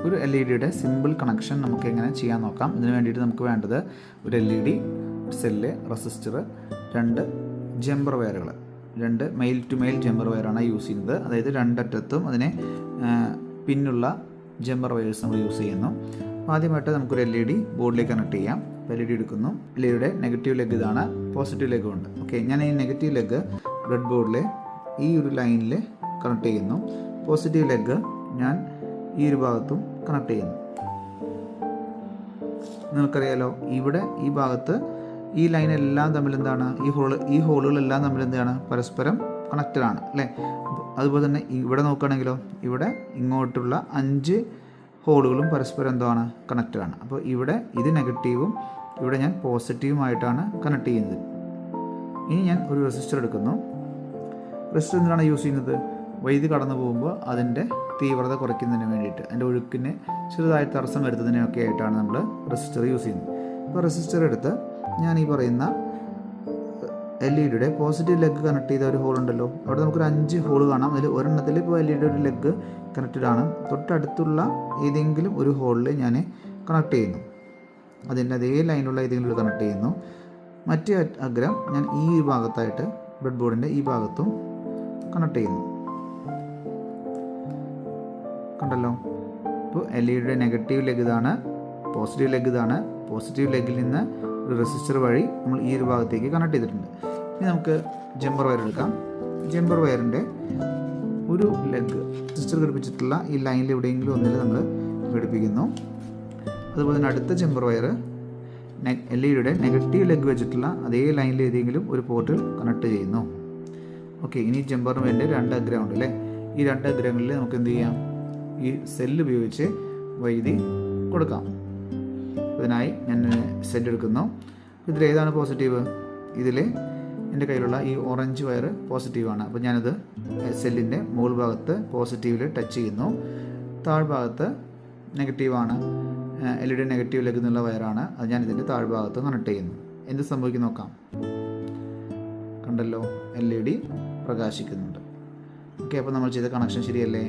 ഒരു LED simple connection നമുക്ക് എങ്ങനെ ചെയ്യാൻ നോക്കാം. ഇതിന് വേണ്ടിയിട്ട് നമുക്ക് വേണ്ടത് ഒരു LED, സെല്ല്, റെസിസ്റ്റർ, 2 ജമ്പർ വയറുകൾ, 2 മെയിൽ ടു മെയിൽ ജമ്പർ വയറാണ് യൂസ് ചെയ്യുന്നത്. അതായത് രണ്ടറ്റത്തും അതിനെ പിന്നുള്ള ജമ്പർ വയേഴ്സ് നമ്മൾ യൂസ് ചെയ്യുന്നു. ആദ്യമായിട്ട് നമുക്കൊരു LED ബോർഡിലേക്ക് കണക്ട് ചെയ്യാം. LED എടുക്കുന്നു. LED നെഗറ്റീവ് ലെഗ് ഇതാണ്, പോസിറ്റീവ് ലെഗും ഉണ്ട്. ഓക്കെ, ഞാൻ ഈ നെഗറ്റീവ് ലെഗ് ബ്രെഡ് ബോർഡിൽ ഈ ഒരു ലൈനിൽ കണക്ട് ചെയ്യുന്നു. പോസിറ്റീവ് ലെഗ് ഞാൻ ഈ ഒരു ഭാഗത്തും കണക്ട് ചെയ്യുന്നു. നിങ്ങൾക്കറിയാലോ, ഇവിടെ ഈ ഭാഗത്ത് ഈ ലൈനെല്ലാം തമ്മിൽ എന്താണ്, ഈ ഹോളുകളെല്ലാം തമ്മിൽ എന്താണ്, പരസ്പരം കണക്റ്റഡ് ആണ് അല്ലേ. അതുപോലെ തന്നെ ഇവിടെ നോക്കുകയാണെങ്കിലോ, ഇവിടെ ഇങ്ങോട്ടുള്ള 5 ഹോളുകളും പരസ്പരം എന്താണ്, കണക്റ്റഡ് ആണ്. അപ്പോൾ ഇവിടെ ഇത് നെഗറ്റീവും ഇവിടെ ഞാൻ പോസിറ്റീവുമായിട്ടാണ് കണക്ട് ചെയ്യുന്നത്. ഇനി ഞാൻ ഒരു റെസിസ്റ്റർ എടുക്കുന്നു. റെസിസ്റ്റർ എന്തിനാണ് യൂസ് ചെയ്യുന്നത്? വൈദ്യുതി കടന്നു പോകുമ്പോൾ അതിൻ്റെ തീവ്രത കുറയ്ക്കുന്നതിന് വേണ്ടിയിട്ട്, അതിൻ്റെ ഒഴുക്കിന് ചെറുതായി തടസ്സം വരുത്തുന്നതിനൊക്കെ ആയിട്ടാണ് നമ്മൾ റെസിസ്റ്റർ യൂസ് ചെയ്യുന്നത്. അപ്പോൾ റെസിസ്റ്റർ എടുത്ത് ഞാൻ ഈ പറയുന്ന LED പോസിറ്റീവ് ലെഗ് കണക്ട് ചെയ്ത ഒരു ഹോൾ ഉണ്ടല്ലോ, അവിടെ നമുക്കൊരു 5 ഹോൾ കാണാം. അതിൽ ഒരെണ്ണത്തിൽ ഇപ്പോൾ LED ഒരു ലെഗ് കണക്റ്റഡ് ആണ്. തൊട്ടടുത്തുള്ള ഏതെങ്കിലും ഒരു ഹോളിൽ ഞാൻ കണക്ട് ചെയ്യുന്നു. അതിൻ്റെ അതേ ലൈനുള്ള ഏതെങ്കിലും കണക്ട് ചെയ്യുന്നു. മറ്റേ അഗ്രം ഞാൻ ഈ ഭാഗത്തായിട്ട് ബ്രെഡ് ബോർഡിൻ്റെ ഈ ഭാഗത്തും കണക്ട് ചെയ്യുന്നു. കണ്ടല്ലോ. ഇപ്പോൾ LED നെഗറ്റീവ് ലെഗ് ഇതാണ്, പോസിറ്റീവ് ലെഗ് ഇതാണ്. പോസിറ്റീവ് ലെഗിൽ നിന്ന് ഒരു റെസിസ്റ്റർ വഴി നമ്മൾ ഈ ഒരു ഭാഗത്തേക്ക് കണക്ട് ചെയ്തിട്ടുണ്ട്. ഇനി നമുക്ക് ജമ്പർ വയർ എടുക്കാം. ജമ്പർ വയറിൻ്റെ ഒരു ലെഗ് റെസിസ്റ്റർ ഘടിപ്പിച്ചിട്ടുള്ള ഈ ലൈനിൽ എവിടെയെങ്കിലും ഒന്നിൽ നമ്മൾ ഘടിപ്പിക്കുന്നു. അതുപോലെ തന്നെ അടുത്ത jumper wire LED negative leg വെച്ചിട്ടുള്ള അതേ ലൈനിൽ ഏതെങ്കിലും ഒരു പോർട്ടിൽ കണക്ട് ചെയ്യുന്നു. ഓക്കെ, ഇനി ജമ്പറിന് വേണ്ടി 2 അഗ്രം ഉണ്ട് അല്ലേ. ഈ 2 അഗ്രങ്ങളിൽ നമുക്ക് എന്ത് ചെയ്യാം, ഈ സെല്ല് ഉപയോഗിച്ച് വൈദ്യുതി കൊടുക്കാം. അതിനായി ഞാൻ സെല്ല് എടുക്കുന്നു. ഇതിലേതാണ് പോസിറ്റീവ്? ഇതിൽ എൻ്റെ കയ്യിലുള്ള ഈ ഓറഞ്ച് വയർ പോസിറ്റീവാണ്. അപ്പോൾ ഞാനത് സെല്ലിൻ്റെ മുകൾ ഭാഗത്ത് പോസിറ്റീവിൽ ടച്ച് ചെയ്യുന്നു. താഴ്ഭാഗത്ത് നെഗറ്റീവാണ്, LED നെഗറ്റീവ് ലെഗ് എന്നുള്ള വയറാണ്. അത് ഞാൻ ഇതിൻ്റെ താഴ്ഭാഗത്ത് കണക്ട് ചെയ്യുന്നു. എന്ത് സംഭവിക്കും നോക്കാം. കണ്ടല്ലോ, LED പ്രകാശിക്കുന്നുണ്ട്. ഓക്കെ, അപ്പോൾ നമ്മൾ ചെയ്ത കണക്ഷൻ ശരിയല്ലേ?